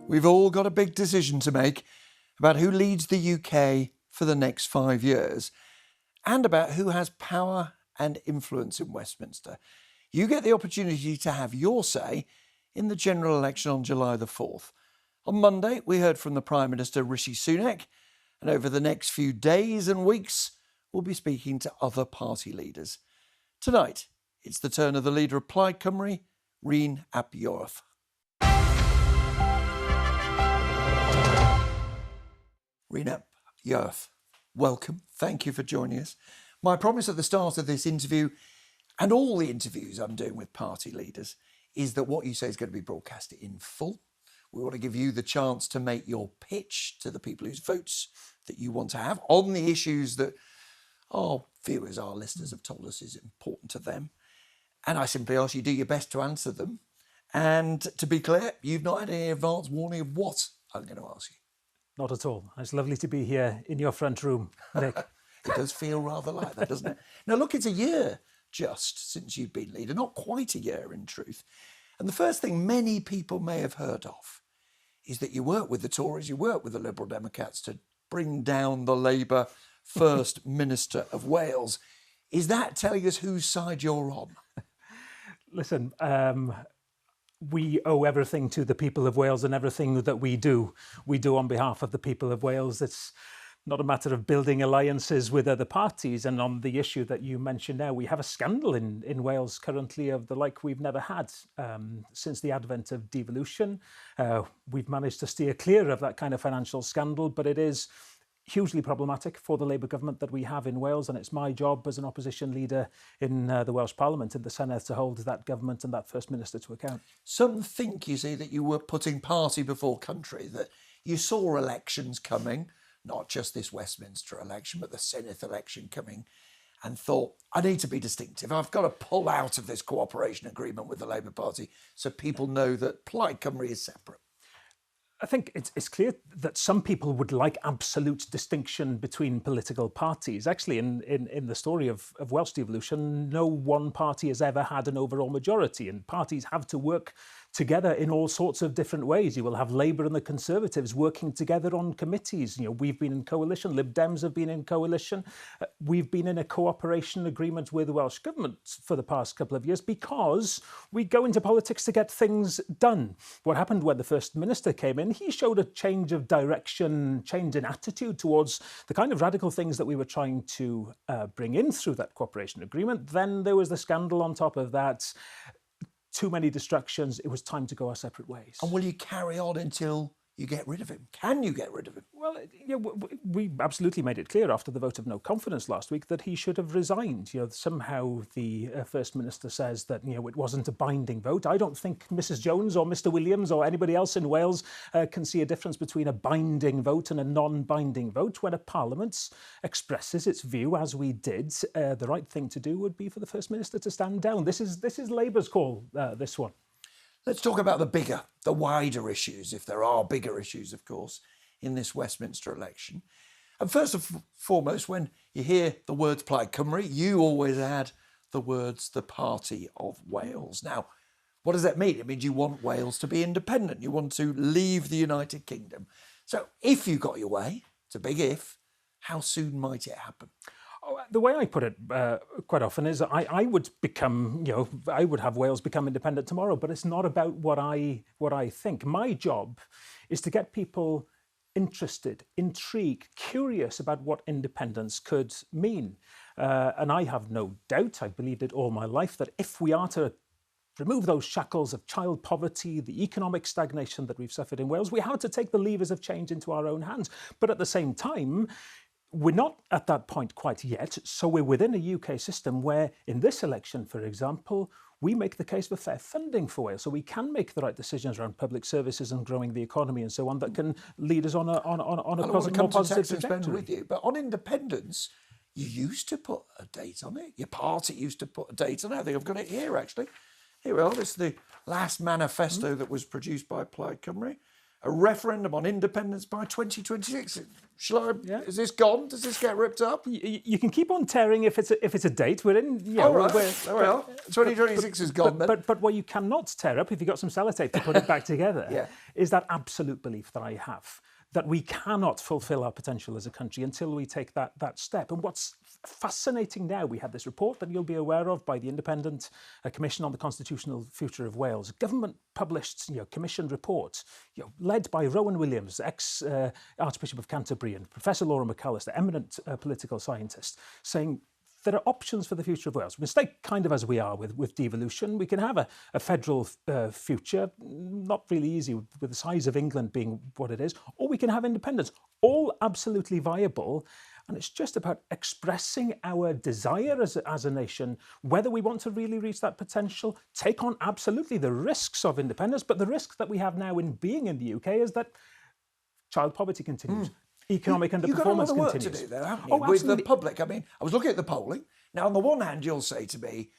We've all got a big decision to make about who leads the UK for the next 5 years and about who has power and influence in Westminster. You get the opportunity to have your say in the general election on July the 4th. On Monday, we heard from the Prime Minister Rishi Sunak, and over the next few days and weeks, we'll be speaking to other party leaders. Tonight, it's the turn of the leader of Plaid Cymru, Rhun ap Iorwerth. Rhun ap Iorwerth, welcome. Thank you for joining us. My promise at the start of this interview, and all the interviews I'm doing with party leaders, is that what you say is going to be broadcast in full. We want to give you the chance to make your pitch to the people whose votes that you want to have on the issues that our viewers, our listeners have told us is important to them. And I simply ask you do your best to answer them. And to be clear, you've not had any advance warning of what I'm going to ask you. Not at all. It's lovely to be here in your front room, Nick. It does feel rather like that, doesn't it? Now, look, it's a year just since you've been leader, not quite a year in truth. And the first thing many people may have heard of is that you worked with the Tories, you worked with the Liberal Democrats to bring down the Labour First Minister of Wales. Is that telling us whose side you're on? Listen, we owe everything to the people of Wales, and everything that we do on behalf of the people of Wales. It's not a matter of building alliances with other parties. And on the issue that you mentioned now, we have a scandal in Wales currently of the like we've never had since the advent of devolution. We've managed to steer clear of that kind of financial scandal, but it is hugely problematic for the Labour government that we have in Wales, and it's my job as an opposition leader in the Welsh Parliament, in the Senedd, to hold that government and that First Minister to account. Some think, you see, that you were putting party before country, that you saw elections coming, not just this Westminster election, but the Senedd election coming, and thought, I need to be distinctive. I've got to pull out of this cooperation agreement with the Labour Party so people know that Plaid Cymru is separate. I think it's clear that some people would like absolute distinction between political parties. Actually, in the story of Welsh devolution, no one party has ever had an overall majority, and parties have to work together in all sorts of different ways. You will have Labour and the Conservatives working together on committees. You know, we've been in coalition, Lib Dems have been in coalition. We've been in a cooperation agreement with the Welsh Government for the past couple of years because we go into politics to get things done. What happened when the First Minister came in, he showed a change of direction, change in attitude towards the kind of radical things that we were trying to bring in through that cooperation agreement. Then there was the scandal on top of that. Too many distractions. It was time to go our separate ways. And will you carry on until you get rid of him? Can you get rid of him? Well, yeah, we absolutely made it clear after the vote of no confidence last week that he should have resigned. You know, somehow the First Minister says that, you know, it wasn't a binding vote. I don't think Mrs Jones or Mr Williams or anybody else in Wales can see a difference between a binding vote and a non-binding vote. When a Parliament expresses its view, as we did, the right thing to do would be for the First Minister to stand down. This is Labour's call, this one. Let's talk about the wider issues, if there are bigger issues, of course, in this Westminster election. And first and foremost, when you hear the words Plaid Cymru, you always add the words the Party of Wales. Now, what does that mean? It means you want Wales to be independent. You want to leave the United Kingdom. So if you got your way, it's a big if, how soon might it happen? The way I put it quite often is I would become, I would have Wales become independent tomorrow, but it's not about what I think. My job is to get people interested, intrigued, curious about what independence could mean. And I have no doubt, I believed it all my life, that if we are to remove those shackles of child poverty, the economic stagnation that we've suffered in Wales, we have to take the levers of change into our own hands. But at the same time, we're not at that point quite yet, so we're within a UK system where, in this election, for example, we make the case for fair funding for Wales, so we can make the right decisions around public services and growing the economy and so on that can lead us on a more positive trajectory. With you, but on independence, you used to put a date on it. Your party used to put a date on it. I think I've got it here, actually. Here we are. This is the last manifesto that was produced by Plaid Cymru. a referendum on independence by 2026. Shall I? Yeah. Is this gone? Does this get ripped up? You can keep on tearing if it's a date. We're in. Yeah, All right. There we are. 2026 is gone then. But what you cannot tear up, if you've got some sellotape to put it back together, Yeah. is that absolute belief that I have that we cannot fulfil our potential as a country until we take that step. And what's fascinating now, we had this report that you'll be aware of by the Independent Commission on the Constitutional Future of Wales. Government published, commissioned report, led by Rhun Williams, ex-Archbishop of Canterbury, and Professor Laura McAllister, eminent political scientist, saying there are options for the future of Wales. We can stay kind of as we are with devolution. We can have a federal future, not really easy with the size of England being what it is, or we can have independence. All absolutely viable. And it's just about expressing our desire as a nation, whether we want to really reach that potential, take on absolutely the risks of independence. But the risk that we have now in being in the UK is that child poverty continues. Economic underperformance You've got a lot of work continues. to do there, haven't you? With the public. I mean, I was looking at the polling. Now, on the one hand, you'll say to me,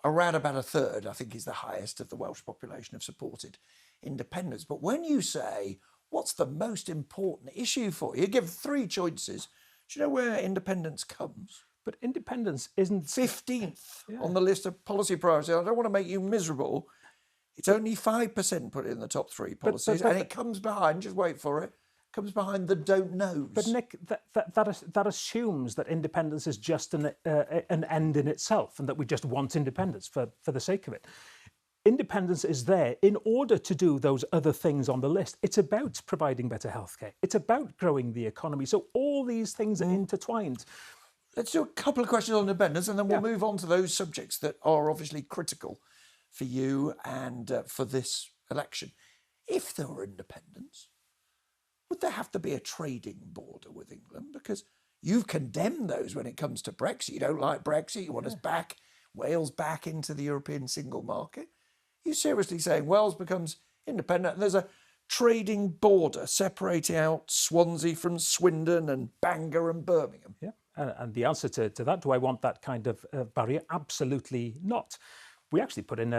around about a third, I think, is the highest of the Welsh population have supported independence. But when you say, what's the most important issue for you? You give 3 choices. Do you know where independence comes? But independence isn't 15th on the list of policy priorities. I don't want to make you miserable. It's only 5% put in the top 3 policies, and it comes behind, just wait for it, comes behind the don't knows. But Nick, that assumes that independence is just an end in itself, and that we just want independence for the sake of it. Independence is there in order to do those other things on the list. It's about providing better healthcare. It's about growing the economy. So all these things are intertwined. Let's do a couple of questions on independence, and then we'll move on to those subjects that are obviously critical for you and for this election. If there were independence, would there have to be a trading border with England? Because you've condemned those when it comes to Brexit. You don't like Brexit. You want us back, Wales back into the European single market. Are you seriously saying Wales becomes independent and there's a trading border separating out Swansea from Swindon and Bangor and Birmingham? Yeah, and the answer to that, do I want that kind of barrier? Absolutely not. We actually put in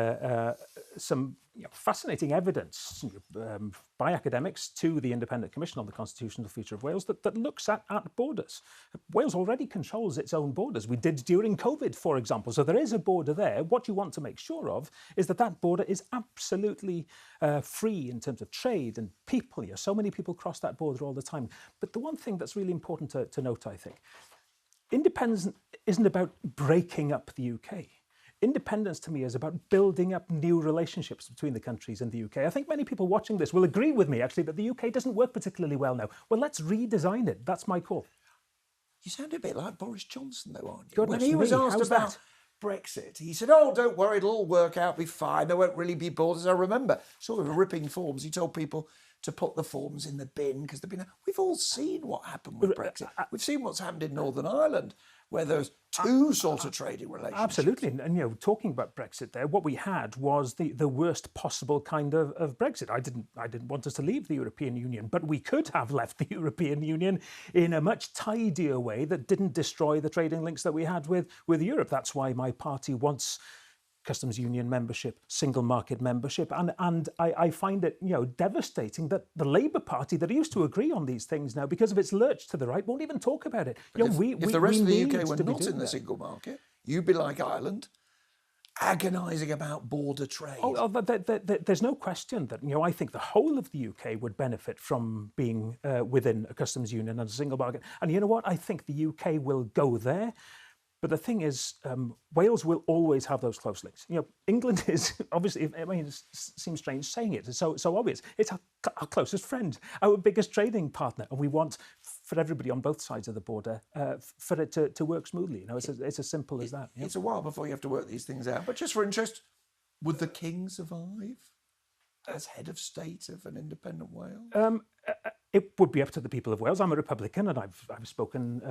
some fascinating evidence by academics to the Independent Commission on the Constitutional Future of Wales that looks at borders. Wales already controls its own borders. We did during COVID, for example. So there is a border there. What you want to make sure of is that border is absolutely free in terms of trade and people. So many people cross that border all the time. But the one thing that's really important to note, I think, independence isn't about breaking up the UK. Independence to me is about building up new relationships between the countries in the UK. I think many people watching this will agree with me, actually, that the UK doesn't work particularly well now. Well, let's redesign it. That's my call. You sound a bit like Boris Johnson, though, aren't you? Goodness when he was me, asked how's about that? Brexit, he said, oh, don't worry, it'll all work out, be fine. There won't really be borders. I remember sort of ripping forms. He told people to put the forms in the bin because they've been. We've all seen what happened with Brexit. We've seen what's happened in Northern Ireland, where there's 2 sort of trading relationships. Absolutely. And talking about Brexit there, what we had was the worst possible kind of Brexit. I didn't want us to leave the European Union, but we could have left the European Union in a much tidier way that didn't destroy the trading links that we had with Europe. That's why my party wants customs union membership, single market membership, and I find it devastating that the Labour Party, that used to agree on these things now, because of its lurch to the right, won't even talk about it. If the rest of the UK were not in the single market, you'd be like Ireland, agonising about border trade. There's no question that I think the whole of the UK would benefit from being within a customs union and a single market. And you know what? I think the UK will go there. But the thing is, Wales will always have those close links. England is obviously, I mean, it seems strange saying it. It's so obvious. It's our closest friend, our biggest trading partner. And we want, for everybody on both sides of the border, for it to work smoothly. It's as simple as that. It's a while before you have to work these things out. But just for interest, would the King survive as head of state of an independent Wales? It would be up to the people of Wales. I'm a Republican, and I've spoken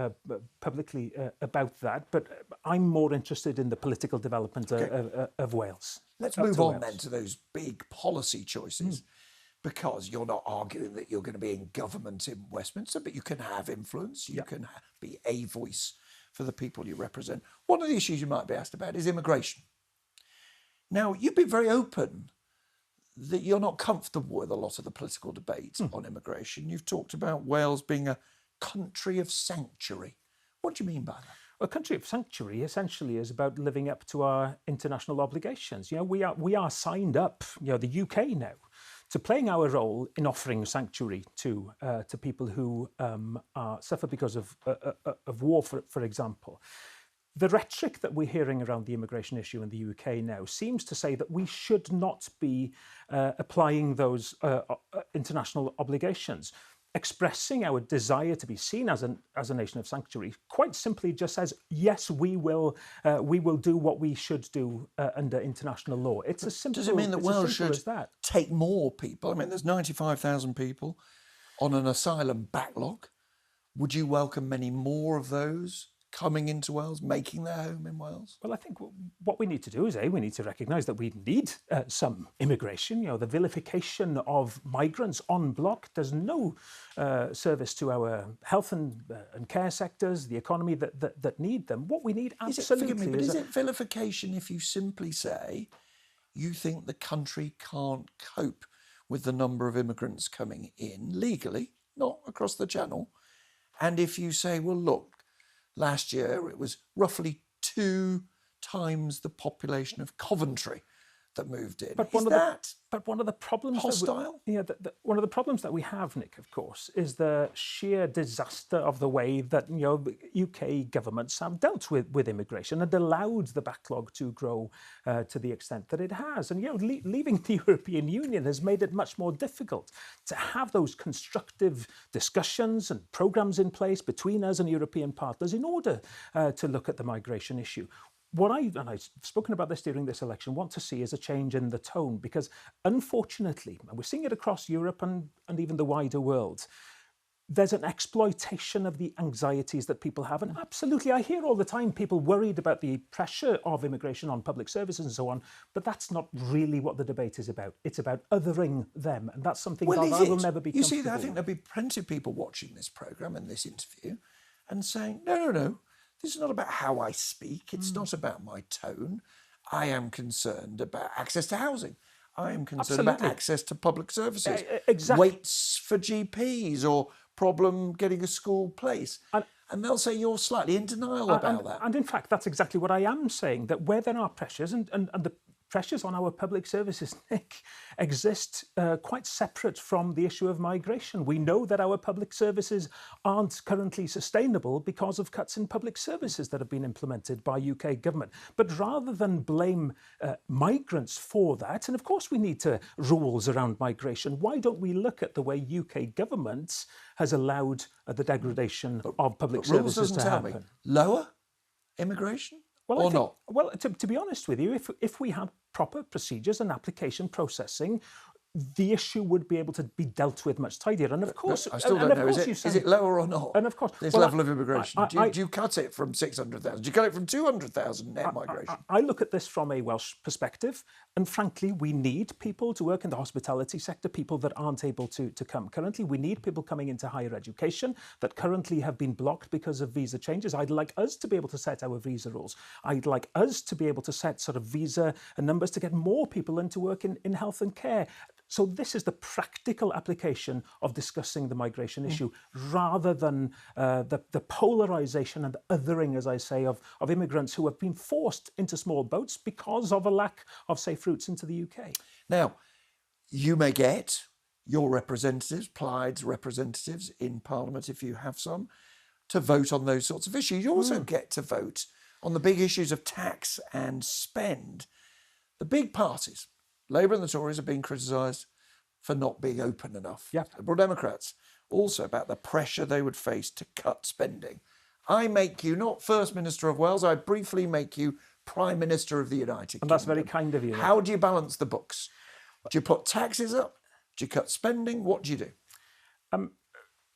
publicly about that. But I'm more interested in the political development of Wales. Let's move on then to those big policy choices, because you're not arguing that you're going to be in government in Westminster, but you can have influence. You can be a voice for the people you represent. One of the issues you might be asked about is immigration. Now, you've been very open that you're not comfortable with a lot of the political debate on immigration. You've talked about Wales being a country of sanctuary. What do you mean by that? A country of sanctuary essentially is about living up to our international obligations. We are signed up, the UK now, to playing our role in offering sanctuary to people who suffer because of war, for example. The rhetoric that we're hearing around the immigration issue in the UK now seems to say that we should not be applying those international obligations. Expressing our desire to be seen as a nation of sanctuary quite simply just says, yes, we will do what we should do under international law. It's as simple. Does it mean that Wales should take more people? I mean, there's 95,000 people on an asylum backlog. Would you welcome many more of those coming into Wales, making their home in Wales? Well, I think what we need to do is, we need to recognise that we need some immigration. The vilification of migrants en bloc does no service to our health and care sectors, the economy that need them. What we need absolutely is it vilification if you simply say you think the country can't cope with the number of immigrants coming in legally, not across the channel, and if you say, well, look, last year, it was roughly 2 times the population of Coventry that moved in. But one of the problems hostile? One of the problems that we have, Nick, of course, is the sheer disaster of the way that UK governments have dealt with immigration and allowed the backlog to grow to the extent that it has. And leaving the European Union has made it much more difficult to have those constructive discussions and programmes in place between us and European partners in order to look at the migration issue. What and I've spoken about this during this election, want to see is a change in the tone, because unfortunately, and we're seeing it across Europe and even the wider world, there's an exploitation of the anxieties that people have. And absolutely, I hear all the time people worried about the pressure of immigration on public services and so on, but that's not really what the debate is about. It's about othering them, and that's something that I will never be comfortable with. I think there'll be plenty of people watching this programme and this interview and saying, no, this is not about how I speak. It's not about my tone. I am concerned about access to housing. I am concerned about access to public services. Exactly. Waits for GPs or problem getting a school place. And they'll say you're slightly in denial about that. And in fact, that's exactly what I am saying, that where there are pressures, and the pressures on our public services, Nick, exist quite separate from the issue of migration. We know that our public services aren't currently sustainable because of cuts in public services that have been implemented by UK government. But rather than blame migrants for that, and of course we need rules around migration, why don't we look at the way UK government has allowed the degradation of public services to happen? Lower immigration? Or not? Well, to be honest with you, if we had proper procedures and application processing, the issue would be able to be dealt with much tidier. And of course, I still don't know. Is it lower or not? And of course, this level of immigration. Do you cut it from 600,000? Do you cut it from 200,000 net migration? I look at this from a Welsh perspective, and frankly, we need people to work in the hospitality sector, people that aren't able to come. Currently, we need people coming into higher education that currently have been blocked because of visa changes. I'd like us to be able to set our visa rules. I'd like us to be able to set sort of visa numbers to get more people into work in health and care. So this is the practical application of discussing the migration issue, rather than the polarisation and othering, as I say, of immigrants who have been forced into small boats because of a lack of safe routes into the UK. Now, you may get your representatives, Plaid's representatives in Parliament, if you have some, to vote on those sorts of issues. You also get to vote on the big issues of tax and spend. The big parties, Labour and the Tories, are being criticised for not being open enough. Yeah. Liberal Democrats also about the pressure they would face to cut spending. I make you not First Minister of Wales, I briefly make you Prime Minister of the United Kingdom. And that's very kind of you. How do you balance the books? Do you put taxes up? Do you cut spending? What do you do?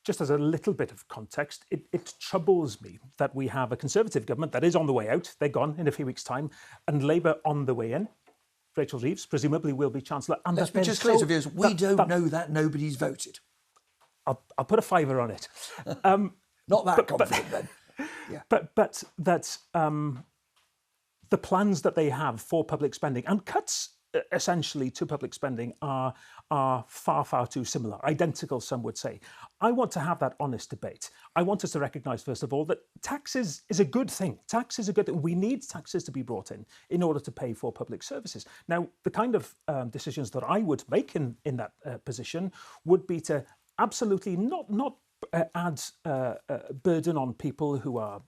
Just as a little bit of context, it troubles me that we have a Conservative government that is on the way out. They're gone in a few weeks' time. And Labour on the way in. Rachel Reeves presumably will be Chancellor. And let's be just clear to viewers, we don't know that. Nobody's voted. I'll put a fiver on it. Not that confident then. Yeah. But that the plans that they have for public spending and cuts essentially to public spending are far, far too similar, identical, some would say. I want to have that honest debate. I want us to recognise, first of all, that taxes is a good thing. Tax is a good thing. We need taxes to be brought in order to pay for public services. Now, the kind of decisions that I would make in that position would be to absolutely not add burden on people who are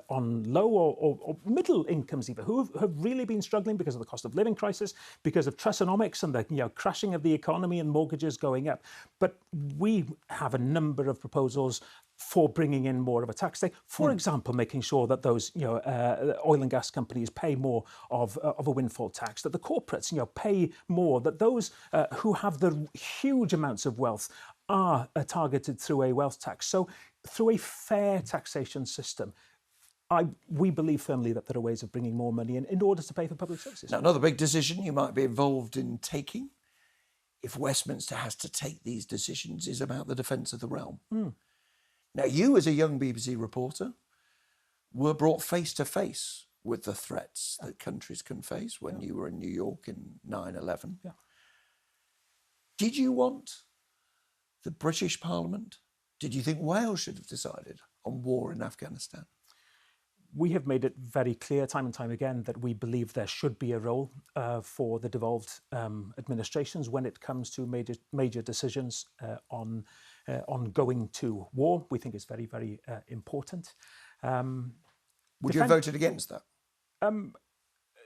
on low or middle incomes even, who have really been struggling because of the cost of living crisis, because of Trussonomics and the crashing of the economy and mortgages going up. But we have a number of proposals for bringing in more of a tax take. For example, making sure that those oil and gas companies pay more of a windfall tax, that the corporates pay more, that those who have the huge amounts of wealth are targeted through a wealth tax. So through a fair taxation system, we believe firmly that there are ways of bringing more money in order to pay for public services. Now, another big decision you might be involved in taking, if Westminster has to take these decisions, is about the defence of the realm. Now, you as a young BBC reporter were brought face to face with the threats that countries can face when you were in New York in 9/11. Yeah. Did you want the British Parliament? Did you think Wales should have decided on war in Afghanistan? We have made it very clear time and time again that we believe there should be a role for the devolved administrations when it comes to major decisions on going to war. We think it's very, very important. Would you have voted against that?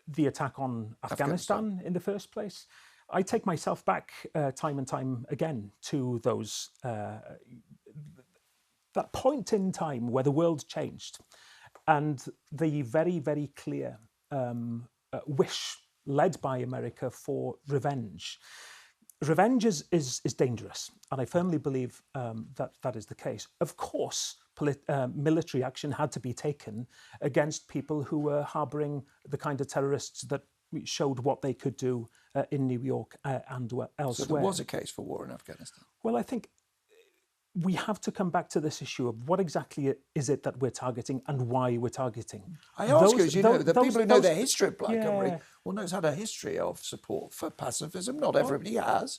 The attack on Afghanistan in the first place. I take myself back time and time again to those that point in time where the world changed. And the very, very clear wish led by America for revenge. Revenge is dangerous, and I firmly believe that is the case. Of course, military action had to be taken against people who were harbouring the kind of terrorists that showed what they could do in New York and elsewhere. So there was a case for war in Afghanistan? Well, I think we have to come back to this issue of what exactly is it that we're targeting and why we're targeting. I ask you, as you know, the people who know the history of Plaid Cymru will know it's had a history of support for pacifism. Not everybody has.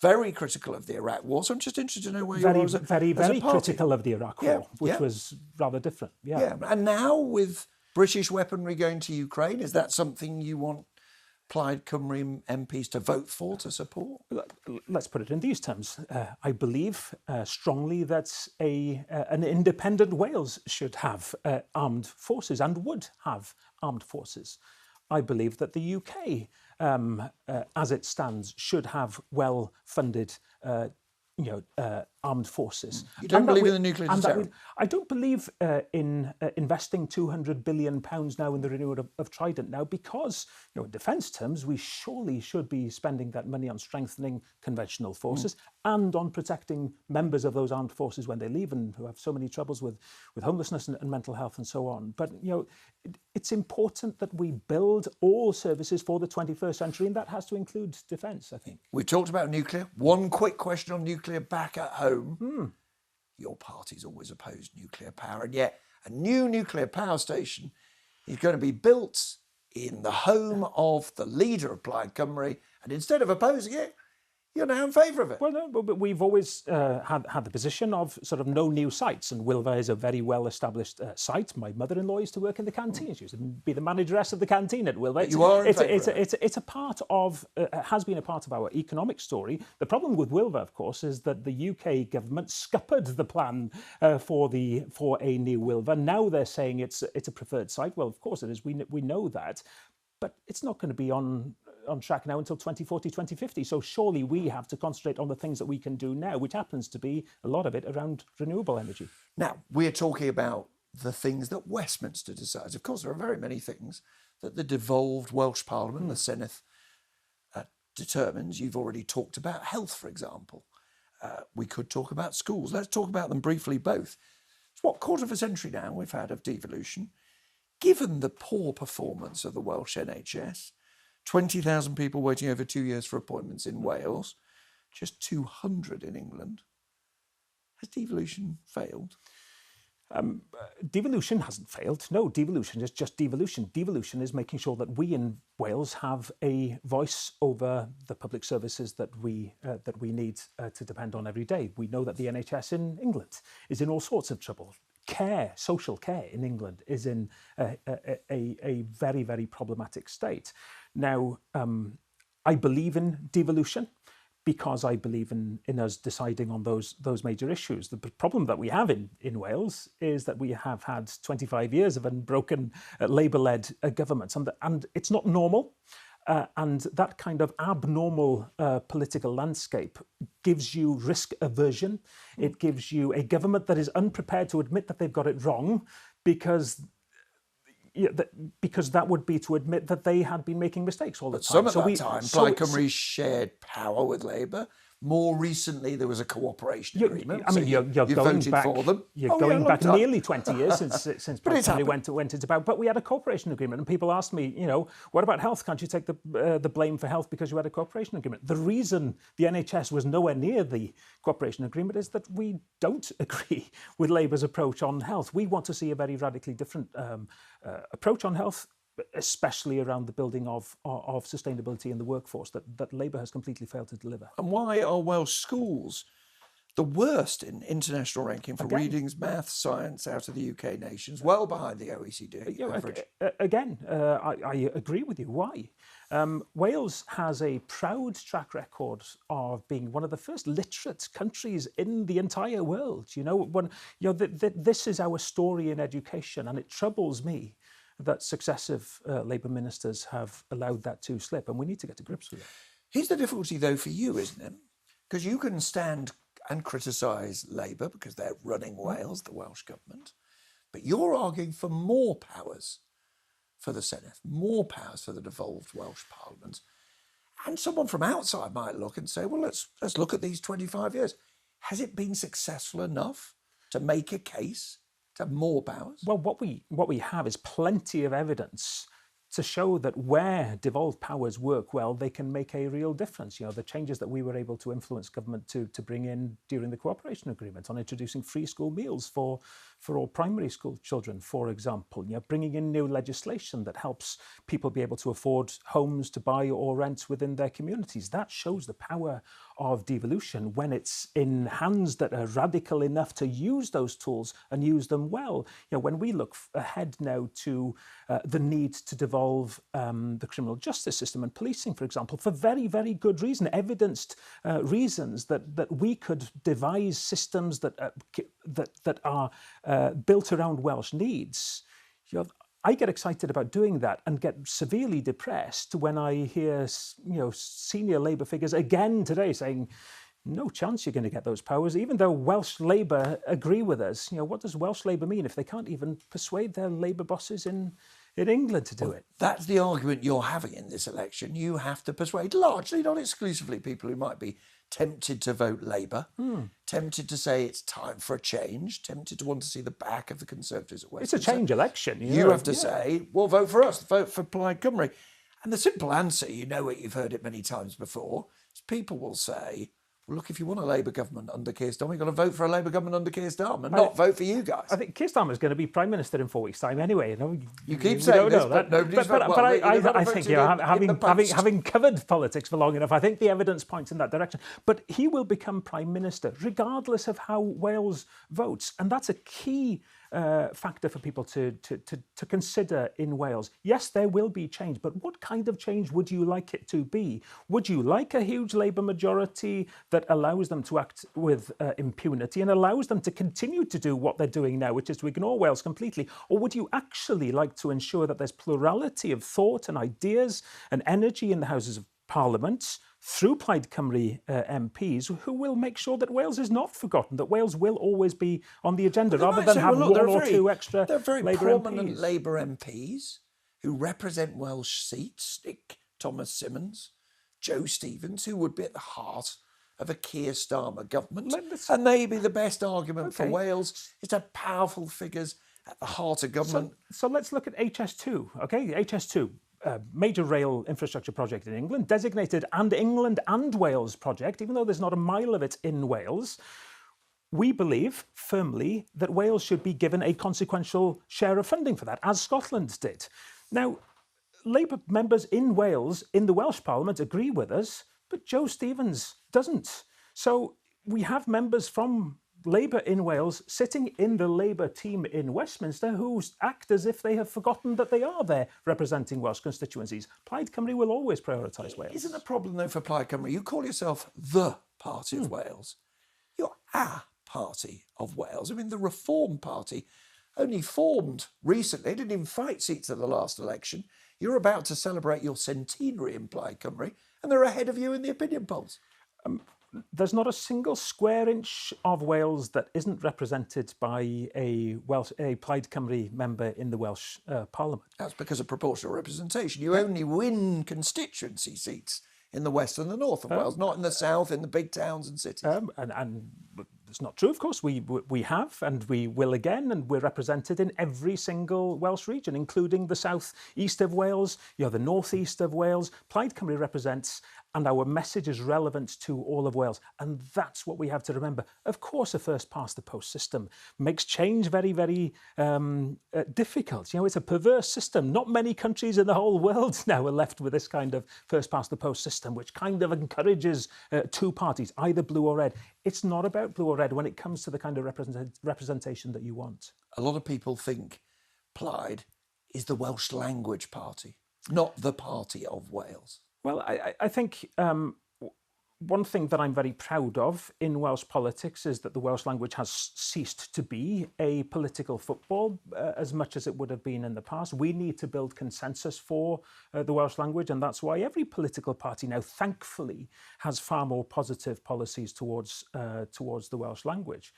Very critical of the Iraq War. So I'm just interested to know where you are as a very critical of the Iraq War, which yeah. was rather different. Yeah. And now with British weaponry going to Ukraine, is that something you want Plaid Cymru MPs to vote for, to support? Let's put it in these terms. I believe strongly that an independent Wales should have armed forces and would have armed forces. I believe that the UK, as it stands, should have well-funded armed forces. You don't believe in the nuclear deterrent? I don't believe in investing £200 billion now in the renewal of Trident now, because in defence terms, we surely should be spending that money on strengthening conventional forces and on protecting members of those armed forces when they leave and who have so many troubles with homelessness and mental health and so on. But it's important that we build all services for the 21st century, and that has to include defence, I think. We talked about nuclear. One quick question on nuclear back at home. Your party's always opposed nuclear power, and yet a new nuclear power station is going to be built in the home of the leader of Plaid Cymru, and instead of opposing it, you're now in favour of it. Well, no, but we've always had the position of sort of no new sites, and Wilva is a very well-established site. My mother-in-law used to work in the canteen. She used to be the manageress of the canteen at Wilva. You are in favour of it. It's a part of, has been a part of our economic story. The problem with Wilva, of course, is that the UK government scuppered the plan for a new Wilva. Now they're saying it's a preferred site. Well, of course it is. We know that, but it's not going to be on track now until 2040, 2050. So surely we have to concentrate on the things that we can do now, which happens to be a lot of it around renewable energy. Now, we're talking about the things that Westminster decides. Of course, there are very many things that the devolved Welsh Parliament, the Senedd, determines. You've already talked about health, for example. We could talk about schools. Let's talk about them briefly both. It's what, quarter of a century now we've had of devolution. Given the poor performance of the Welsh NHS, 20,000 people waiting over 2 years for appointments in Wales, just 200 in England. Has devolution failed? Devolution hasn't failed. No, devolution is just devolution. Devolution is making sure that we in Wales have a voice over the public services that we need to depend on every day. We know that the NHS in England is in all sorts of trouble. Social care in England is in a very, very problematic state. Now, I believe in devolution because I believe in us deciding on those major issues. The problem that we have in Wales is that we have had 25 years of unbroken Labour-led governments, and it's not normal. And that kind of abnormal political landscape gives you risk aversion. It gives you a government that is unprepared to admit that they've got it wrong because that would be to admit that they had been making mistakes all the time. Some of that time, Plaid Cymru shared power with Labour. More recently, there was a cooperation agreement. I mean, you're going voted back. for them. You're going back nearly 20 years since Plaid Cymru went into power. But we had a cooperation agreement, and people asked me, what about health? Can't you take the blame for health because you had a cooperation agreement? The reason the NHS was nowhere near the cooperation agreement is that we don't agree with Labour's approach on health. We want to see a very radically different approach on health, especially around the building of sustainability in the workforce that Labour has completely failed to deliver. And why are Welsh schools the worst in international ranking for readings, maths, science out of the UK nations, well behind the OECD average? I agree with you. Why? Wales has a proud track record of being one of the first literate countries in the entire world. This is our story in education, and it troubles me that successive Labour ministers have allowed that to slip, and we need to get to grips with it. Here's the difficulty, though, for you, isn't it? Because you can stand and criticise Labour because they're running Wales, the Welsh government, but you're arguing for more powers for the Senedd, more powers for the devolved Welsh Parliament. And someone from outside might look and say, well, let's look at these 25 years. Has it been successful enough to make a case to have more powers? Well, what we have is plenty of evidence to show that where devolved powers work well, they can make a real difference. The changes that we were able to influence government to bring in during the cooperation agreement on introducing free school meals for all primary school children, for example, bringing in new legislation that helps people be able to afford homes to buy or rent within their communities. That shows the power of devolution when it's in hands that are radical enough to use those tools and use them well. When we look ahead now to the need to devolve the criminal justice system and policing, for example, for very, very good reason, evidenced reasons that we could devise systems that are built around Welsh needs. I get excited about doing that and get severely depressed when I hear, senior Labour figures again today saying, no chance you're going to get those powers, even though Welsh Labour agree with us. What does Welsh Labour mean if they can't even persuade their Labour bosses in England to do it? That's the argument you're having in this election. You have to persuade, largely, not exclusively, people who might be tempted to vote Labour, tempted to say it's time for a change, tempted to want to see the back of the Conservatives at Westminster. It's a change election. You have to say, well, vote for us, vote for Plaid Cymru. And the simple answer, you've heard it many times before, is people will say, well, look, if you want a Labour government under Keir Starmer, you've got to vote for a Labour government under Keir Starmer, not vote for you guys. I think Keir Starmer is going to be Prime Minister in 4 weeks' time anyway. You keep saying this, but nobody's voted. But I think, having covered politics for long enough, I think the evidence points in that direction. But he will become Prime Minister, regardless of how Wales votes. And that's a key factor for people to consider in Wales. Yes, there will be change, but what kind of change would you like it to be? Would you like a huge Labour majority that allows them to act with impunity and allows them to continue to do what they're doing now, which is to ignore Wales completely? Or would you actually like to ensure that there's plurality of thought and ideas and energy in the Houses of Parliament through Plaid Cymru MPs who will make sure that Wales is not forgotten, that Wales will always be on the agenda rather than have one or two extra They're very Labour prominent MPs. Labour MPs who represent Welsh seats, Nick Thomas Symonds, Joe Stevens, who would be at the heart of a Keir Starmer government. And maybe the best argument for Wales is to have powerful figures at the heart of government. So let's look at HS2, okay? The HS2. Major rail infrastructure project in England, designated and England and Wales project, even though there's not a mile of it in Wales. we believe firmly that Wales should be given a consequential share of funding for that, as Scotland did. Now, Labour members in Wales, in the Welsh Parliament, agree with us, but Joe Stevens doesn't. So we have members from Labour in Wales sitting in the Labour team in Westminster who act as if they have forgotten that they are there representing Welsh constituencies. Plaid Cymru will always prioritise Wales. Isn't a problem, though, for Plaid Cymru? You call yourself the Party of Wales. You're a Party of Wales. I mean, the Reform Party only formed recently. It didn't even fight seats at the last election. You're about to celebrate your centenary in Plaid Cymru, and they're ahead of you in the opinion polls. There's not a single square inch of Wales that isn't represented by a Plaid Cymru member in the Welsh Parliament. That's because of proportional representation. You only win constituency seats in the west and the north of Wales, not in the south, in the big towns and cities. And it's not true, of course. We have, and we will again, and we're represented in every single Welsh region, including the south east of Wales, the northeast of Wales. Plaid Cymru represents, and our message is relevant to all of Wales. And that's what we have to remember. Of course, a first-past-the-post system makes change very, very difficult. It's a perverse system. Not many countries in the whole world now are left with this kind of first-past-the-post system, which kind of encourages two parties, either blue or red. It's not about blue or red when it comes to the kind of representation that you want. A lot of people think Plaid is the Welsh language party, not the Party of Wales. Well, I think one thing that I'm very proud of in Welsh politics is that the Welsh language has ceased to be a political football as much as it would have been in the past. We need to build consensus for the Welsh language, and that's why every political party now, thankfully, has far more positive policies towards the Welsh language.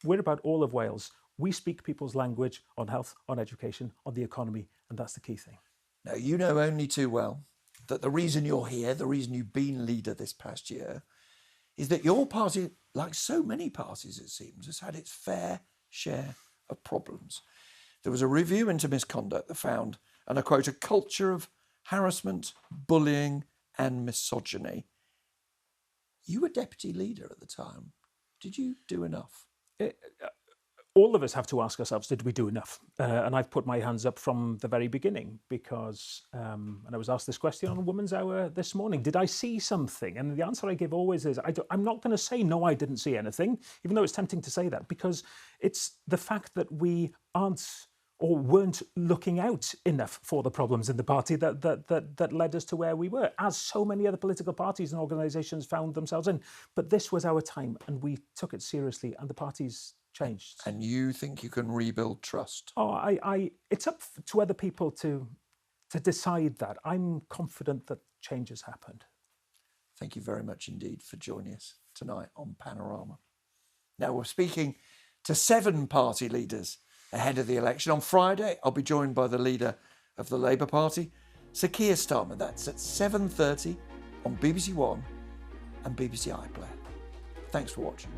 We're about all of Wales. We speak people's language on health, on education, on the economy, and that's the key thing. Now, you know only too well that the reason you're here, the reason you've been leader this past year, is that your party, like so many parties it seems, has had its fair share of problems. There was a review into misconduct that found, and I quote, a culture of harassment, bullying and misogyny. You were deputy leader at the time. Did you do enough? All of us have to ask ourselves, did we do enough? And I've put my hands up from the very beginning because, and I was asked this question on Women's Hour this morning, did I see something? And the answer I give always is, I'm not going to say, no, I didn't see anything, even though it's tempting to say that, because it's the fact that we aren't or weren't looking out enough for the problems in the party that led us to where we were, as so many other political parties and organisations found themselves in. But this was our time, and we took it seriously, and the parties changed. And you think you can rebuild trust? It's up to other people to decide that. I'm confident that change has happened. Thank you very much indeed for joining us tonight on Panorama. Now, we're speaking to 7 party leaders ahead of the election. On Friday, I'll be joined by the leader of the Labour Party, Sir Keir Starmer. That's at 7:30 on BBC One and BBC iPlayer. Thanks for watching.